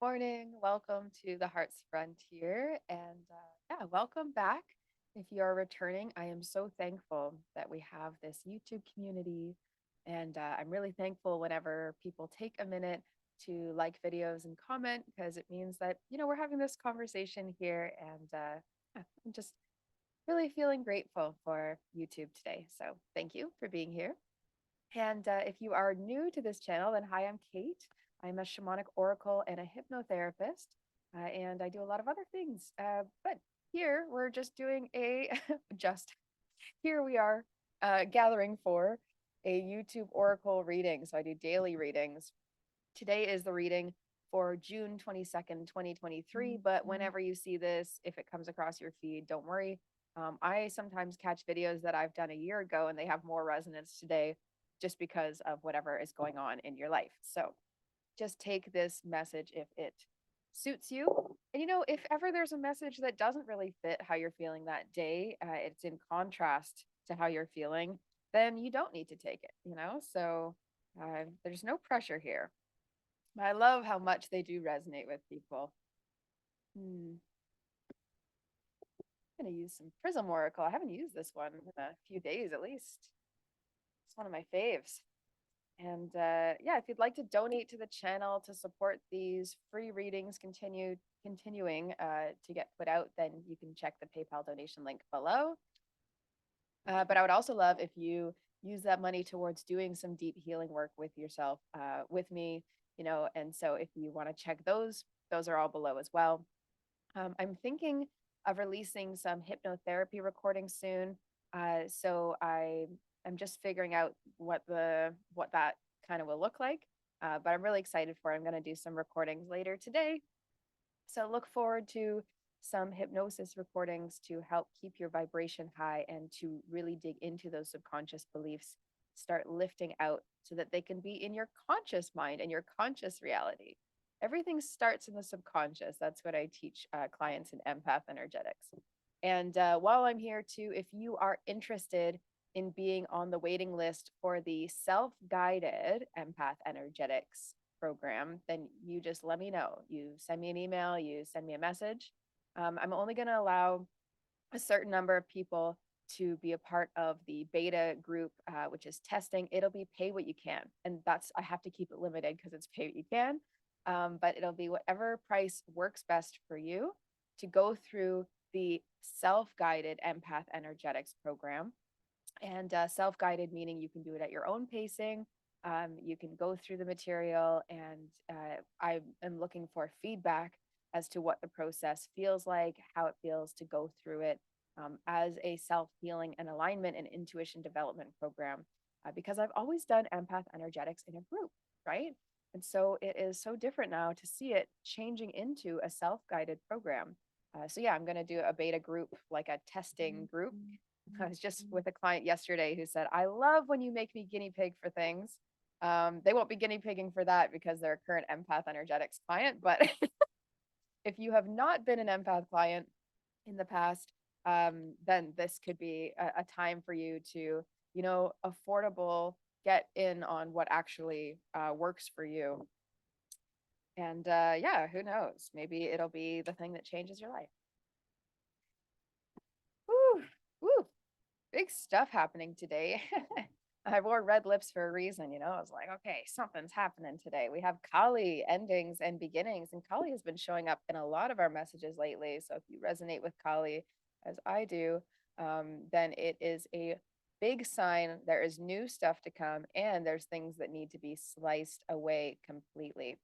Morning. Welcome to the Heart's Frontier. And welcome back. If you are returning, I am so thankful that we have this YouTube community. And I'm really thankful whenever people take a minute to like videos and comment because it means that, we're having this conversation here. I'm just really feeling grateful for YouTube today. So thank you for being here. And if you are new to this channel, then hi, I'm Kate. I'm a shamanic oracle and a hypnotherapist, and I do a lot of other things. But here we're just doing a just here we are gathering for a YouTube oracle reading. So I do daily readings. Today is the reading for June 22nd, 2023. But whenever you see this, if it comes across your feed, don't worry. I sometimes catch videos that I've done a year ago and they have more resonance today just because of whatever is going on in your life. So just take this message if it suits you. And if ever there's a message that doesn't really fit how you're feeling that day, it's in contrast to how you're feeling, then you don't need to take it. So there's no pressure here. I love how much they do resonate with people. I'm going to use some Prism Oracle. I haven't used this one in a few days at least. It's one of my faves. And if you'd like to donate to the channel to support these free readings continuing to get put out, then you can check the PayPal donation link below. But I would also love if you use that money towards doing some deep healing work with yourself, with me, and so if you want to check those are all below as well. I'm thinking of releasing some hypnotherapy recordings soon. I'm just figuring out what that kind of will look like. But I'm really excited for it. I'm going to do some recordings later today. So look forward to some hypnosis recordings to help keep your vibration high and to really dig into those subconscious beliefs, start lifting out so that they can be in your conscious mind and your conscious reality. Everything starts in the subconscious. That's what I teach clients in Empath Energetics. And while I'm here too, if you are interested in being on the waiting list for the self-guided Empath Energetics program, then you just let me know. You send me an email, you send me a message. I'm only going to allow a certain number of people to be a part of the beta group, which is testing. It'll be pay what you can. And I have to keep it limited because it's pay what you can. But it'll be whatever price works best for you to go through the self-guided Empath Energetics program. And self-guided meaning you can do it at your own pacing. You can go through the material, and I am looking for feedback as to what the process feels like, how it feels to go through it as a self-healing and alignment and intuition development program, because I've always done Empath Energetics in a group, right? And so it is so different now to see it changing into a self-guided program. I'm going to do a beta group, like a testing group. I was just with a client yesterday who said, I love when you make me guinea pig for things. They won't be guinea pigging for that because they're a current Empath Energetics client. But if you have not been an Empath client in the past, then this could be a time for you to, affordable get in on what actually works for you. And who knows? Maybe it'll be the thing that changes your life. Woo, woo. Big stuff happening today. I wore red lips for a reason, I was like, okay, something's happening today. We have Kali endings and beginnings, and Kali has been showing up in a lot of our messages lately. So if you resonate with Kali, as I do, then it is a big sign there is new stuff to come, and there's things that need to be sliced away completely.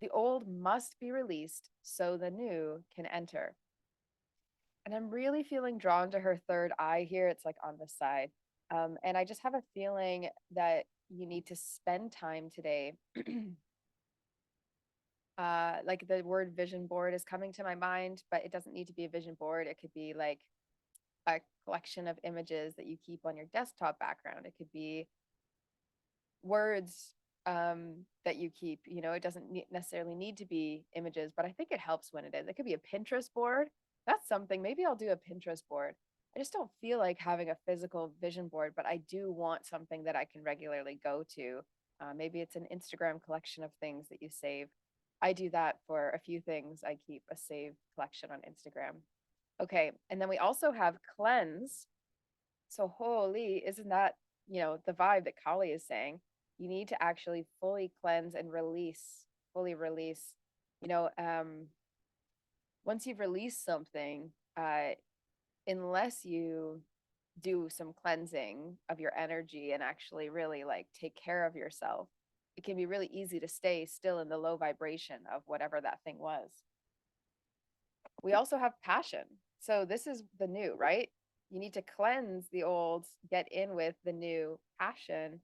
The old must be released so the new can enter. And I'm really feeling drawn to her third eye here. It's like on the side. And I just have a feeling that you need to spend time today. Like the word vision board is coming to my mind, but it doesn't need to be a vision board. It could be like a collection of images that you keep on your desktop background. It could be words that you keep. It doesn't necessarily need to be images, but I think it helps when it is. It could be a Pinterest board. That's something. Maybe I'll do a Pinterest board. I just don't feel like having a physical vision board, but I do want something that I can regularly go to. Maybe it's an Instagram collection of things that you save. I do that for a few things. I keep a saved collection on Instagram. Okay. And then we also have cleanse. So holy, isn't that, the vibe that Kali is saying? You need to actually fully cleanse and release, fully release. You know, once you've released something, unless you do some cleansing of your energy and actually really like take care of yourself, it can be really easy to stay still in the low vibration of whatever that thing was. We also have passion. So this is the new, right? You need to cleanse the old, get in with the new. Passion.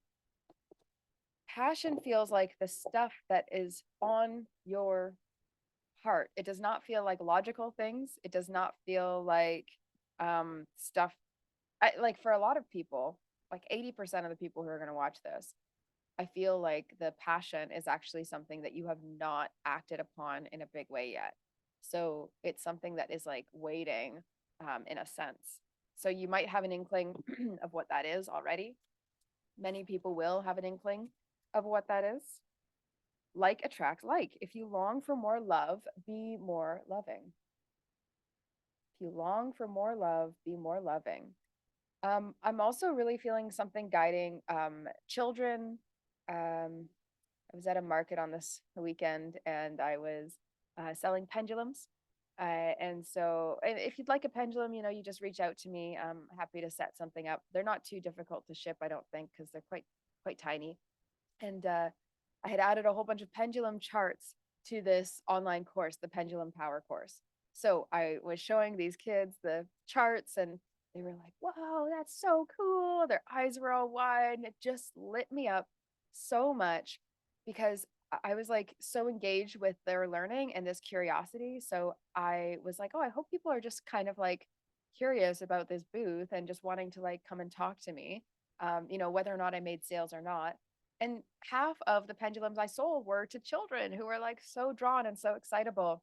Passion feels like the stuff that is on your heart. It does not feel like logical things. It does not feel like stuff. Like for a lot of people, like 80% of the people who are going to watch this, I feel like the passion is actually something that you have not acted upon in a big way yet. So it's something that is like waiting, in a sense. So you might have an inkling of what that is already. Many people will have an inkling of what that is. Like attracts like. If you long for more love, be more loving. If you long for more love, be more loving. I'm also really feeling something guiding children. I was at a market on this weekend and I was selling pendulums. And so if you'd like a pendulum, you just reach out to me. I'm happy to set something up. They're not too difficult to ship, I don't think, because they're quite tiny. And I had added a whole bunch of pendulum charts to this online course, the Pendulum Power course. So I was showing these kids the charts and they were like, "Wow, that's so cool." Their eyes were all wide and it just lit me up so much because I was like so engaged with their learning and this curiosity. So I was like, "Oh, I hope people are just kind of like curious about this booth and just wanting to like come and talk to me, whether or not I made sales or not." And half of the pendulums I sold were to children who were like so drawn and so excitable.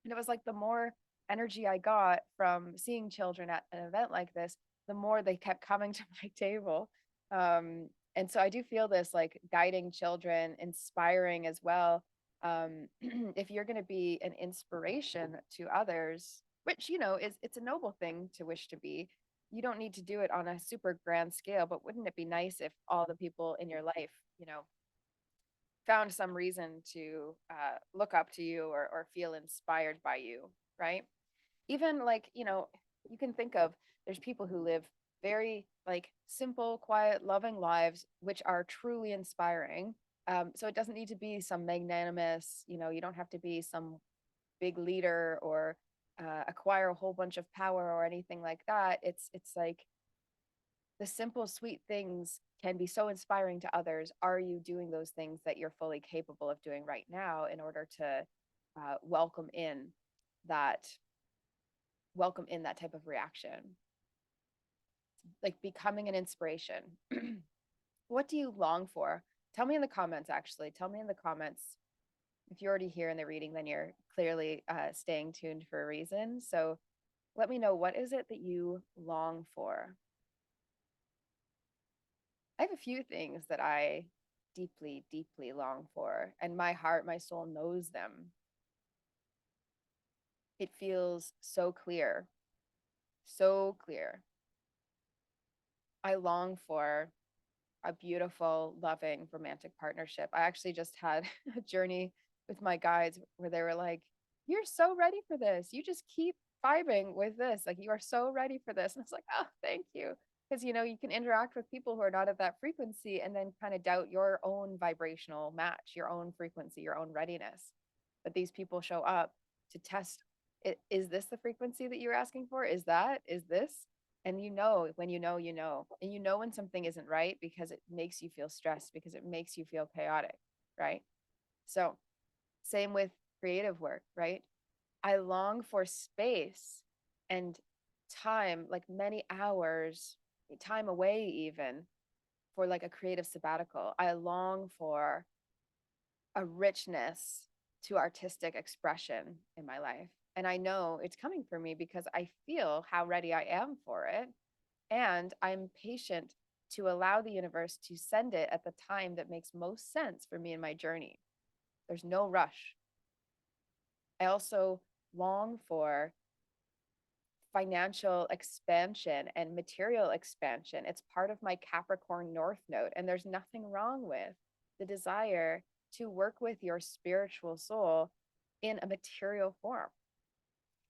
And it was like the more energy I got from seeing children at an event like this, the more they kept coming to my table. And so I do feel this like guiding children, inspiring as well. If you're going to be an inspiration to others, which is it's a noble thing to wish to be, you don't need to do it on a super grand scale, but wouldn't it be nice if all the people in your life, found some reason to look up to you or feel inspired by you, right? Even like, you can think of there's people who live very like simple, quiet, loving lives, which are truly inspiring. So it doesn't need to be some magnanimous, you don't have to be some big leader or acquire a whole bunch of power or anything like that. It's like the simple, sweet things can be so inspiring to others. Are you doing those things that you're fully capable of doing right now in order to welcome in that type of reaction? Like becoming an inspiration. What do you long for? Tell me in the comments, actually. Tell me in the comments. If you're already here in the reading, then you're clearly staying tuned for a reason. So let me know, what is it that you long for? I have a few things that I deeply, deeply long for, and my heart, my soul knows them. It feels so clear, so clear. I long for a beautiful, loving, romantic partnership. I actually just had a journey with my guides where they were like, "You're so ready for this. You just keep vibing with this. Like, you are so ready for this." And it's like, "Oh, thank you." Because, you can interact with people who are not at that frequency and then kind of doubt your own vibrational match, your own frequency, your own readiness. But these people show up to test it. Is this the frequency that you're asking for? Is this? And when and when something isn't right because it makes you feel stressed, because it makes you feel chaotic, right? So same with creative work, right? I long for space and time, like many hours, time away, even for like a creative sabbatical. I long for a richness to artistic expression in my life. And I know it's coming for me because I feel how ready I am for it. And I'm patient to allow the universe to send it at the time that makes most sense for me in my journey. There's no rush. I also long for financial expansion and material expansion. It's part of my Capricorn North Node. And there's nothing wrong with the desire to work with your spiritual soul in a material form.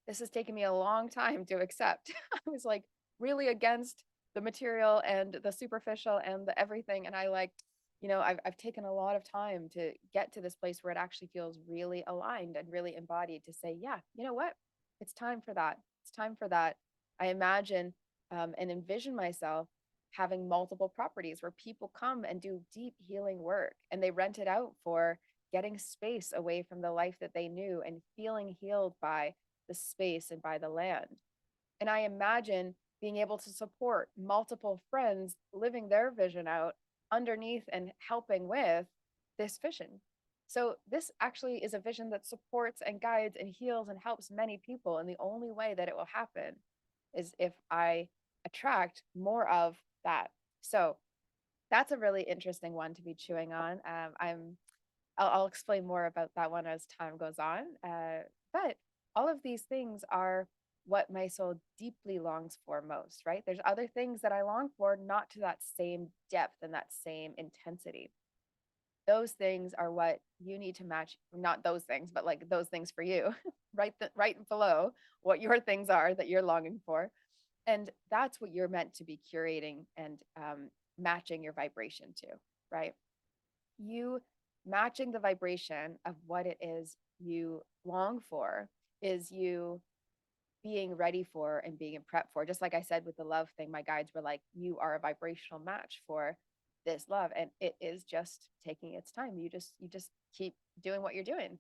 This has taken me a long time to accept. I was like really against the material and the superficial and the everything. And I like, I've taken a lot of time to get to this place where it actually feels really aligned and really embodied to say, yeah, you know what? It's time for that. It's time for that. I imagine and envision myself having multiple properties where people come and do deep healing work and they rent it out for getting space away from the life that they knew and feeling healed by the space and by the land. And I imagine being able to support multiple friends living their vision out underneath and helping with this vision. So, this actually is a vision that supports and guides and heals and helps many people. And the only way that it will happen is if I attract more of that. So, that's a really interesting one to be chewing on. I'll explain more about that one as time goes on. But all of these things are what my soul deeply longs for most, right? There's other things that I long for, not to that same depth and that same intensity. Those things are what you need to match, not those things, but like those things for you, right below what your things are that you're longing for. And that's what you're meant to be curating and matching your vibration to, right? You matching the vibration of what it is you long for is you being ready for and being in prep for. Just like I said with the love thing, my guides were like, you are a vibrational match for this love. And it is just taking its time. You just keep doing what you're doing,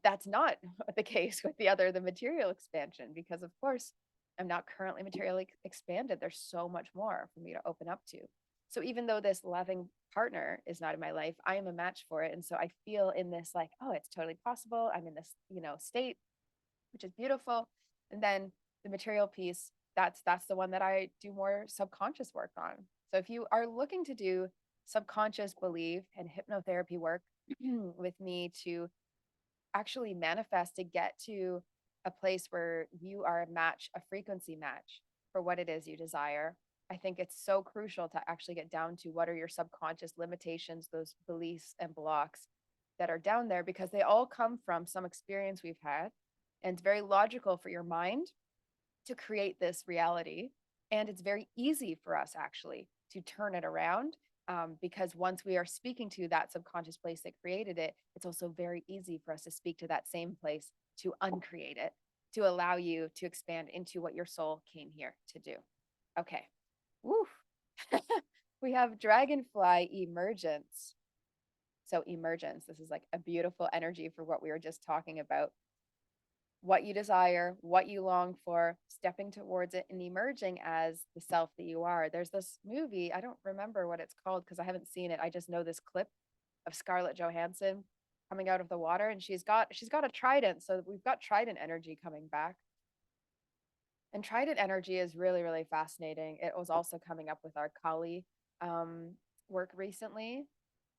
that's not the case with the material expansion, because of course I'm not currently materially expanded. There's so much more for me to open up to. So even though this loving partner is not in my life, I am a match for it. And so I feel in this like, oh, it's totally possible. I'm in this, state, which is beautiful. And then the material piece, that's the one that I do more subconscious work on. So if you are looking to do subconscious belief and hypnotherapy work with me to actually manifest, to get to a place where you are a match, a frequency match for what it is you desire, I think it's so crucial to actually get down to what are your subconscious limitations, those beliefs and blocks that are down there, because they all come from some experience we've had. And it's very logical for your mind to create this reality. And it's very easy for us actually to turn it around, because once we are speaking to that subconscious place that created it, it's also very easy for us to speak to that same place to uncreate it, to allow you to expand into what your soul came here to do. Okay. Woo. We have dragonfly emergence. So, emergence, this is like a beautiful energy for what we were just talking about. What you desire, what you long for, stepping towards it and emerging as the self that you are. There's this movie, I don't remember what it's called because I haven't seen it. I just know this clip of Scarlett Johansson coming out of the water, and she's got a trident. So we've got trident energy coming back. And trident energy is really, really fascinating. It was also coming up with our Kali work recently.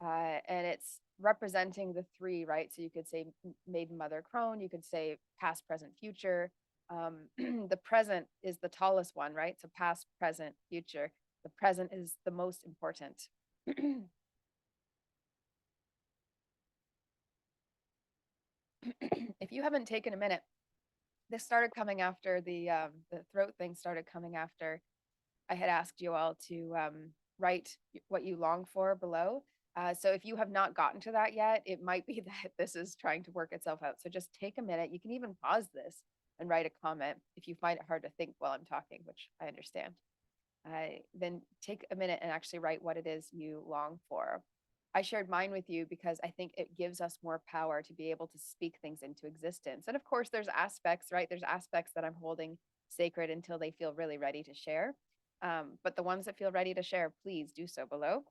And it's representing the three, right? So you could say maiden, mother, crone. You could say past, present, future. The present is the tallest one, right? So past, present, future. The present is the most important. If you haven't taken a minute, this started coming after the throat thing started coming after I had asked you all to write what you long for below. So if you have not gotten to that yet, it might be that this is trying to work itself out. So just take a minute. You can even pause this and write a comment if you find it hard to think while I'm talking, which I understand. Then take a minute and actually write what it is you long for. I shared mine with you because I think it gives us more power to be able to speak things into existence. And of course, there's aspects, right? There's aspects that I'm holding sacred until they feel really ready to share. But the ones that feel ready to share, please do so below.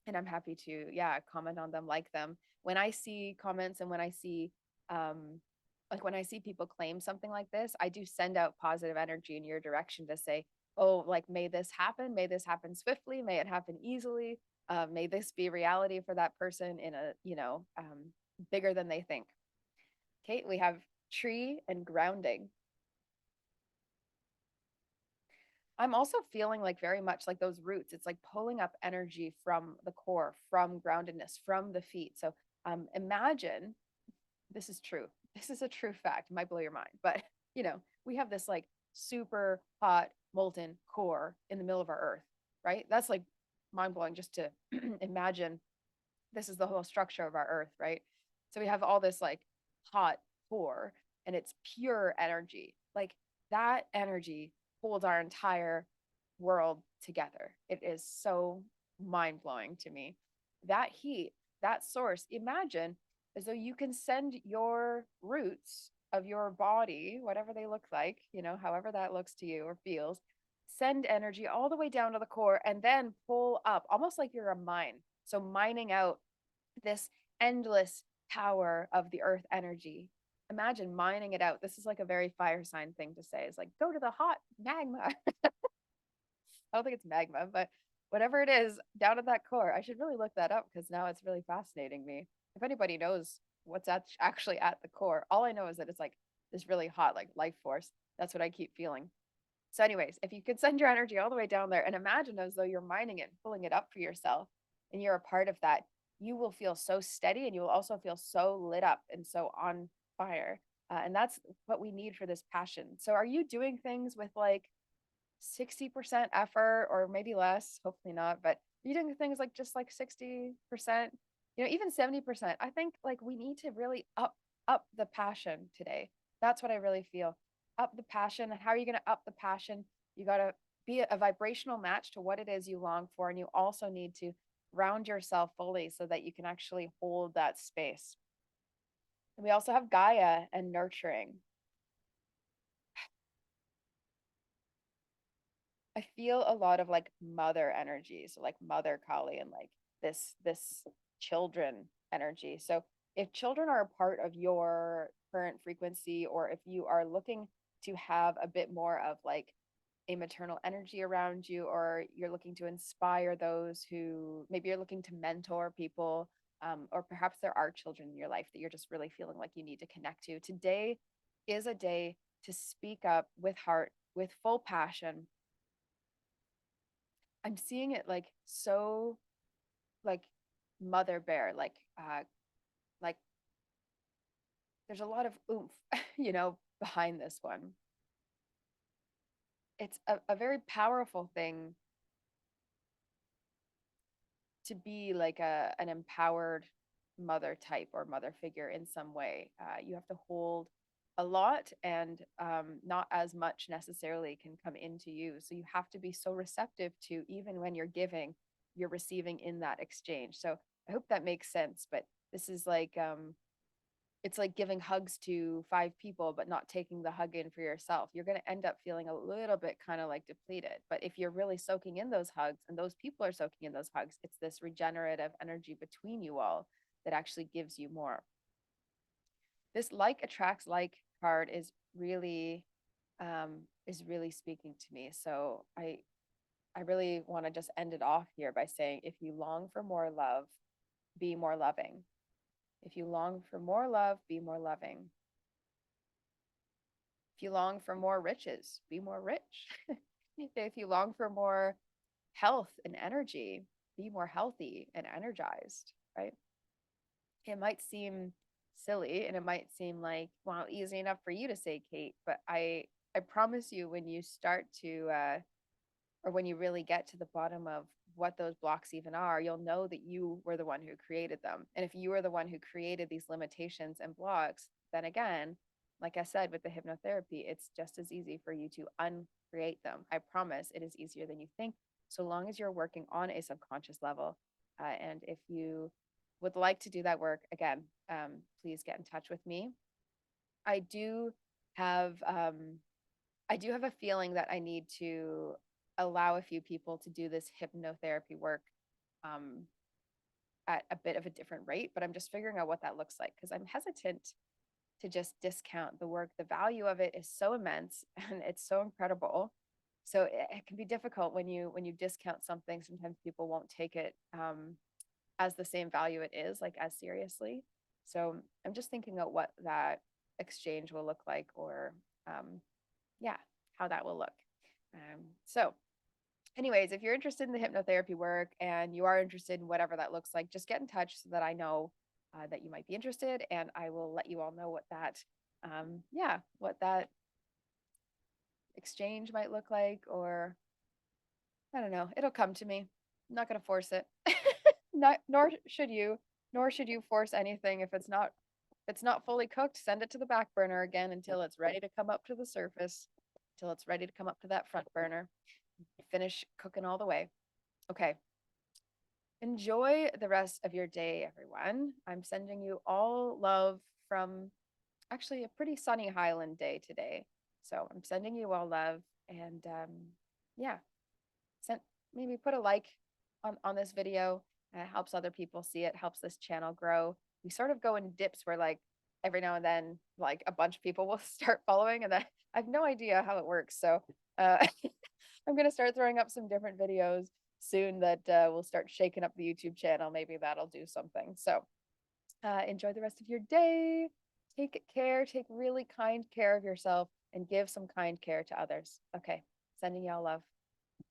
And I'm happy to, yeah, comment on them, like them. When I see comments and when I see, like when I see people claim something like this, I do send out positive energy in your direction to say, oh, like, may this happen. May this happen swiftly. May it happen easily. May this be reality for that person in a, bigger than they think. Kate, we have tree and grounding. I'm also feeling like very much like those roots. It's like pulling up energy from the core, from groundedness, from the feet. So imagine this is true. This is a true fact. It might blow your mind, but we have this like super hot molten core in the middle of our earth, right? That's like mind blowing just to imagine this is the whole structure of our earth, right? So we have all this like hot core and it's pure energy. Like that energy holds our entire world together. It is so mind blowing to me. That heat, that source, imagine as though you can send your roots of your body, whatever they look like, however that looks to you or feels, send energy all the way down to the core and then pull up almost like you're a mine. So mining out this endless power of the earth energy. Imagine mining it out. This is like a very fire sign thing to say. It's like, go to the hot magma. I don't think it's magma, but whatever it is down at that core, I should really look that up because now it's really fascinating me. If anybody knows what's actually at the core, all I know is that it's like this really hot, like life force. That's what I keep feeling. So, anyways, if you could send your energy all the way down there and imagine as though you're mining it, pulling it up for yourself, and you're a part of that, you will feel so steady and you will also feel so lit up and so on fire. And that's what we need for this passion. So, are you doing things with like 60% effort or maybe less? Hopefully not, but are you doing things like just like 60%, even 70%? I think like we need to really up the passion today. That's what I really feel. Up the passion. And how are you going to up the passion? You got to be a vibrational match to what it is you long for. And you also need to ground yourself fully so that you can actually hold that space. And we also have Gaia and nurturing. I feel a lot of like mother energy, so like mother Kali and like this children energy. So if children are a part of your current frequency, or if you are looking to have a bit more of like a maternal energy around you, or you're looking to inspire those who maybe you're looking to mentor people, or perhaps there are children in your life that you're just really feeling like you need to connect to. Today is a day to speak up with heart, with full passion. I'm seeing it like so like mother bear, like there's a lot of oomph, behind this one. It's a very powerful thing to be like an empowered mother type or mother figure in some way. You have to hold a lot, and not as much necessarily can come into you. So you have to be so receptive to, even when you're giving, you're receiving in that exchange. So I hope that makes sense. But this is like it's like giving hugs to 5 people but not taking the hug in for yourself. You're going to end up feeling a little bit kind of like depleted. But if you're really soaking in those hugs and those people are soaking in those hugs, it's this regenerative energy between you all that actually gives you more. This like attracts like card is really speaking to me. So I really want to just end it off here by saying, if you long for more love, be more loving. If you long for more love, be more loving. If you long for more riches, be more rich. If you long for more health and energy, be more healthy and energized, right? It might seem silly and it might seem like, well, easy enough for you to say, Kate, but I promise you, when you start to or when you really get to the bottom of what those blocks even are, you'll know that you were the one who created them. And if you were the one who created these limitations and blocks, then again, like I said, with the hypnotherapy, it's just as easy for you to uncreate them. I promise it is easier than you think, so long as you're working on a subconscious level. And if you would like to do that work, again, please get in touch with me. I do have I do have a feeling that I need to allow a few people to do this hypnotherapy work um, at a bit of a different rate, but I'm just figuring out what that looks like because I'm hesitant to just discount the work. The value of it is so immense and it's so incredible. So it can be difficult when you discount something. Sometimes people won't take it as the same value it is, like as seriously. So I'm just thinking about what that exchange will look like, or yeah, how that will look. So anyways, if you're interested in the hypnotherapy work and you are interested in whatever that looks like, just get in touch so that I know that you might be interested, and I will let you all know what that, what that exchange might look like, or I don't know. It'll come to me. I'm not going to force it. Not, nor should you force anything. If it's not fully cooked, send it to the back burner again until it's ready to come up to the surface, until it's ready to come up to that front burner. Finish cooking all the way. Okay. Enjoy the rest of your day, everyone. I'm sending you all love from actually a pretty sunny Highland day today. So I'm sending you all love, and yeah, send, maybe put a like on this video. It helps other people see it, helps this channel grow. We sort of go in dips where like every now and then like a bunch of people will start following, and then I have no idea how it works. So I'm gonna start throwing up some different videos soon that will start shaking up the YouTube channel. Maybe that'll do something. So enjoy the rest of your day. Take care, take really kind care of yourself, and give some kind care to others. Okay, sending y'all love.